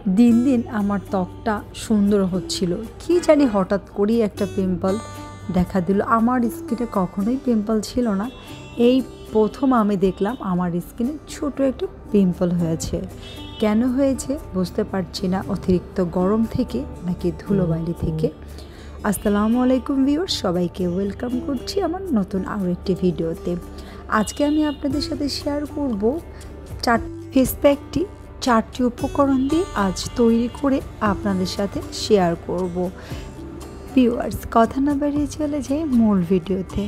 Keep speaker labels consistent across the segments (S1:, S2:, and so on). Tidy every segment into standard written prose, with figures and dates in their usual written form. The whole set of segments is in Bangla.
S1: দিন দিন আমার ত্বকটা সুন্দর হচ্ছিল, কি জানি হঠাৎ করেই একটা পিম্পল দেখা দিল। আমার স্কিনে কখনোই পিম্পল ছিল না, এই প্রথম আমি দেখলাম আমার স্কিনে ছোট একটা পিম্পল হয়েছে। কেন হয়েছে বুঝতে পারছি না, অতিরিক্ত গরম থেকে নাকি ধুলোবালি থেকে। আসসালামু আলাইকুম ভিউয়ার্স, সবাইকে ওয়েলকাম করছি আমার নতুন আরও একটি ভিডিওতে। আজকে আমি আপনাদের সাথে শেয়ার করব ফেস প্যাকটি 4টি উপকরণ দিয়ে আজ তৈরি করে আপনাদের সাথে শেয়ার করব। ভিউয়ার্স, কথা না বাড়িয়ে চলে যাই মূল ভিডিওতে।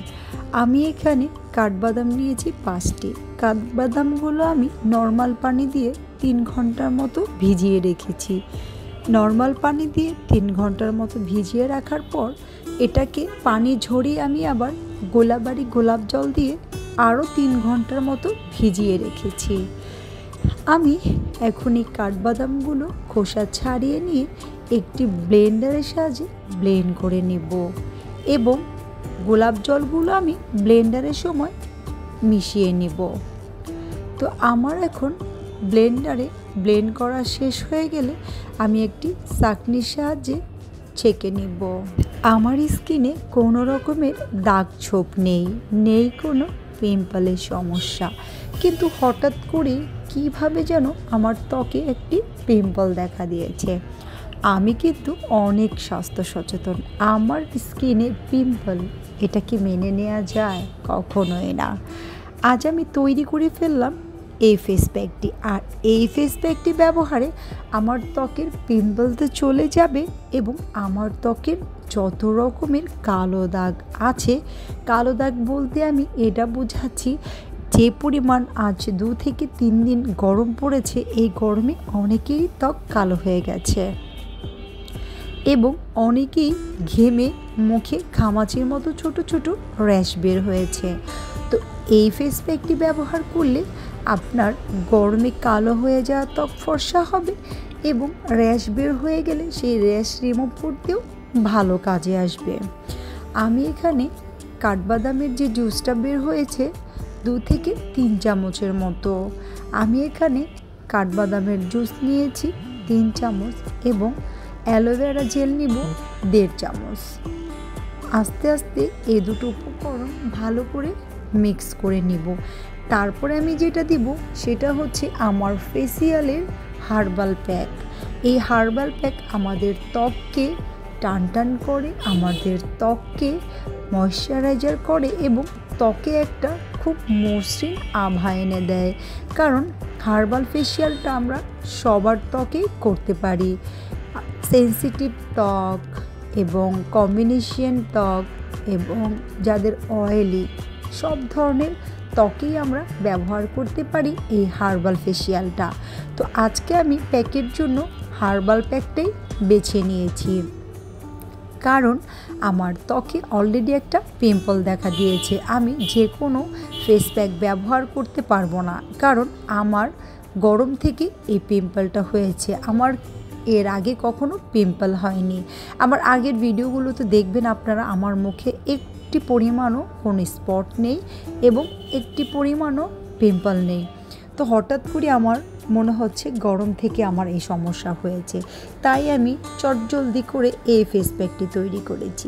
S1: আমি এখানে কাঠবাদাম নিয়েছি 5টি। কাঠবাদামগুলো আমি নর্মাল পানি দিয়ে 3 ঘন্টার মতো ভিজিয়ে রেখেছি। নর্মাল পানি দিয়ে 3 ঘন্টার মতো ভিজিয়ে রাখার পর এটাকে পানি ঝরিয়ে আমি আবার গোলাপ জল দিয়ে আরও 3 ঘন্টার মতো ভিজিয়ে রেখেছি। আমি এখন এই কাঠবাদামগুলো খোসা ছাড়িয়ে নিয়ে একটি ব্লেন্ডারের সাহায্যে ব্লেন্ড করে নেব এবং গোলাপ জলগুলো আমি ব্লেন্ডারের সময় মিশিয়ে নেব। তো আমার এখন ব্লেন্ডারে ব্লেন্ড করা শেষ হয়ে গেলে আমি একটি ছাঁকনির সাহায্যে ছেঁকে নেব। আমার স্কিনে কোনো রকমের দাগ ছোপ নেই কোনো পিম্পলের সমস্যা, কিন্তু হঠাৎ করে কিভাবে যেন আমার ত্বকে একটি পিম্পল দেখা দিয়েছে। আমি কিন্তু অনেক স্বাস্থ্য সচেতন, আমার স্কিনে পিম্পল এটা কি মেনে নেওয়া যায়? কখনোই না। আজ আমি তৈরি করে ফেললাম এই ফেস প্যাকটি, আর এই ফেস প্যাকটি ব্যবহারে আমার ত্বকের পিম্পল তো চলে যাবে এবং আমার ত্বকের যত রকমের কালো দাগ আছে, কালো দাগ বলতে আমি এটা বোঝাচ্ছি যে পরিমাণ আজ 2 থেকে 3 দিন গরম পড়েছে, এই গরমে অনেকেই ত্বক কালো হয়ে গেছে এবং অনেকেই ঘেমে মুখে ঘামাচির মতো ছোট ছোট র্যাশ বের হয়েছে। তো এই ফেস প্যাকটি ব্যবহার করলে আপনার গরমে কালো হয়ে যাওয়া ত্বক ফর্সা হবে এবং র্যাশ বের হয়ে গেলে সেই র্যাশ রিমুভ করতেও ভালো কাজে আসবে। আমি এখানে কাঠবাদামের যে জুসটা বের হয়েছে 2 থেকে 3 চামচের মতো, আমি এখানে কাঠবাদামের জুস নিয়েছি 3 চামচ এবং অ্যালোভেরা জেল নিব 1.5 চামচ। আস্তে আস্তে এই দুটো উপকরণ ভালো করে মিক্স করে নিব। তারপরে আমি যেটা দিব সেটা হচ্ছে আমার ফেসিয়ালের হার্বাল প্যাক। এই হার্বাল প্যাক আমাদের ত্বককে টান করে, আমাদের ত্বককে ময়শ্চারাইজার করে এবং ত্বকে একটা খুব মসৃণ আভা এনে দেয়। কারণ হার্বাল ফেসিয়ালটা আমরা সবার ত্বকেই করতে পারি। সেনসিটিভ ত্বক এবং কম্বিনেশন ত্বক এবং যাদের অয়েলি, সব ধরনের ত্বকেই আমরা ব্যবহার করতে পারি এই হার্বাল ফেসিয়ালটা। তো আজকে আমি প্যাকের জন্য হার্বাল প্যাকটাই বেছে নিয়েছি, কারণ আমার ত্বকে অলরেডি একটা পিম্পল দেখা দিয়েছে। আমি যে কোনো ফেস প্যাক ব্যবহার করতে পারবো না, কারণ আমার গরম থেকে এই পিম্পলটা হয়েছে। আমার এর আগে কখনো পিম্পল হয়নি। আমার আগের ভিডিওগুলোতে দেখবেন আপনারা আমার মুখে একটি পরিমাণও কোনো স্পট নেই এবং একটি পরিমাণও পিম্পল নেই। তো হঠাৎ করে আমার মনে হচ্ছে গরম থেকে আমার এই সমস্যা হয়েছে, তাই আমি চটজলদি করে এই ফেস প্যাকটি তৈরি করেছি।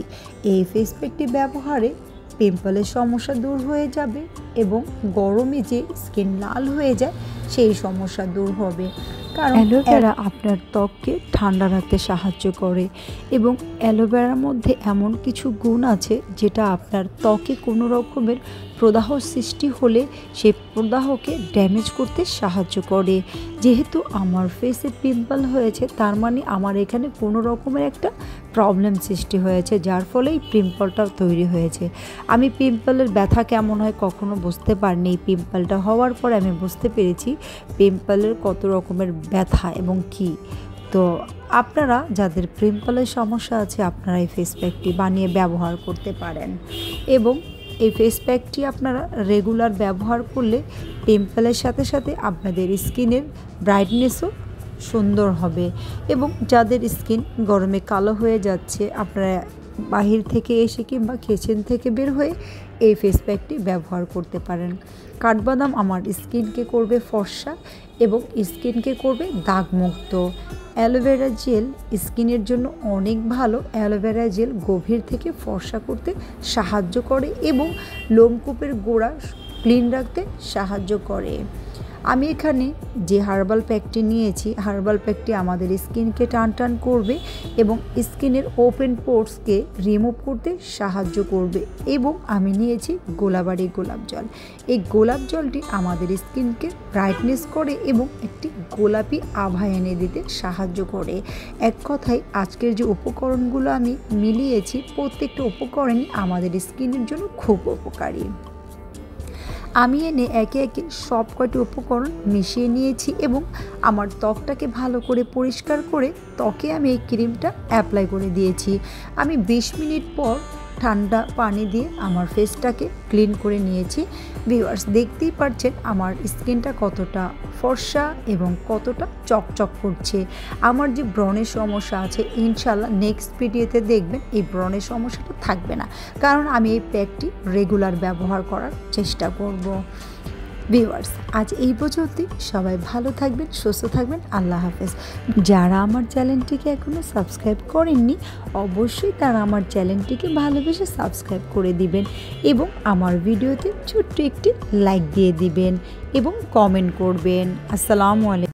S1: এই ফেস প্যাকটি ব্যবহারে পিম্পলের সমস্যা দূর হয়ে যাবে এবং গরমে যে স্কিন লাল হয়ে যায় সেই সমস্যা দূর হবে। কারণ অ্যালোভেরা আপনার ত্বককে ঠান্ডা রাখতে সাহায্য করে এবং অ্যালোভেরার মধ্যে এমন কিছু গুণ আছে যেটা আপনার ত্বকে কোনো রকমের প্রদাহ সৃষ্টি হলে সেই প্রদাহকে ড্যামেজ করতে সাহায্য করে। যেহেতু আমার ফেসে পিম্পল হয়েছে, তার মানে আমার এখানে কোনো রকমের একটা প্রবলেম সৃষ্টি হয়েছে, যার ফলে এই পিম্পলটা তৈরি হয়েছে। আমি পিম্পলের ব্যথা কেমন হয় কখনো বুঝতে পারিনি। এই পিম্পলটা হওয়ার পর আমি বুঝতে পেরেছি পিম্পলের কত রকমের ব্যথা এবং কি। তো আপনারা যাদের পিম্পলের সমস্যা আছে, আপনারা এই ফেস প্যাকটি বানিয়ে ব্যবহার করতে পারেন এবং এই ফেস প্যাকটি আপনারা রেগুলার ব্যবহার করলে পিম্পলের সাথে সাথে আপনাদের স্কিনের ব্রাইটনেসও সুন্দর হবে। এবং যাদের স্কিন গরমে কালো হয়ে যাচ্ছে, আপনারা বাহির থেকে এসে কিংবা কিচেন থেকে বের হয়ে এই ফেস প্যাকটি ব্যবহার করতে পারেন। কাঠবাদাম আমার স্কিনকে করবে ফর্সা এবং স্কিনকে করবে দাগমুক্ত। অ্যালোভেরা জেল স্কিনের জন্য অনেক ভালো। অ্যালোভেরা জেল গভীর থেকে ফর্সা করতে সাহায্য করে এবং লোমকূপের গোড়া ক্লিন রাখতে সাহায্য করে। আমি এখানে যে হার্বাল প্যাকটি নিয়েছি, হার্বাল প্যাকটি আমাদের স্কিনকে টান টান করবে এবং স্কিনের ওপেন পোর্সকে রিমুভ করতে সাহায্য করবে। এবং আমি নিয়েছি গোলাবাড়ি গোলাপ জল। এই গোলাপ জলটি আমাদের স্কিনকে ব্রাইটনেস করে এবং একটি গোলাপি আভা এনে দিতে সাহায্য করে। এক কথায় আজকের যে উপকরণগুলো আমি মিলিয়েছি, প্রত্যেকটা উপকরণই আমাদের স্কিনের জন্য খুব উপকারী। আমি এনে একে একে সব কয়টি উপকরণ মিশিয়ে নিয়েছি এবং আমার ত্বকটাকে ভালো করে পরিষ্কার করে ত্বকে আমি এই ক্রিমটা অ্যাপ্লাই করে দিয়েছি। আমি 20 মিনিট পর ঠান্ডা পানি দিয়ে আমার ফেসটাকে ক্লিন করে নিয়েছি। ভিউয়ার্স, দেখতেই পাচ্ছেন আমার স্কিনটা কতটা ফর্সা এবং কতটা চকচক করছে। আমার যে ব্রণের সমস্যা আছে, ইনশাল্লাহ নেক্সট ভিডিওতে দেখবেন এই ব্রণের সমস্যাটা থাকবে না, কারণ আমি এই প্যাকটি রেগুলার ব্যবহার করার চেষ্টা করব। ভিউয়ার্স, আজ এই পর্যন্তই। সবাই ভালো থাকবেন, সুস্থ থাকবেন। আল্লাহ হাফেজ। যারা আমার চ্যানেলটিকে এখনও সাবস্ক্রাইব করেননি, অবশ্যই তারা আমার চ্যানেলটিকে ভালোবেসে সাবস্ক্রাইব করে দিবেন এবং আমার ভিডিওতে ছোট্ট একটি লাইক দিয়ে দিবেন এবং কমেন্ট করবেন। আসসালামু আলাইকুম।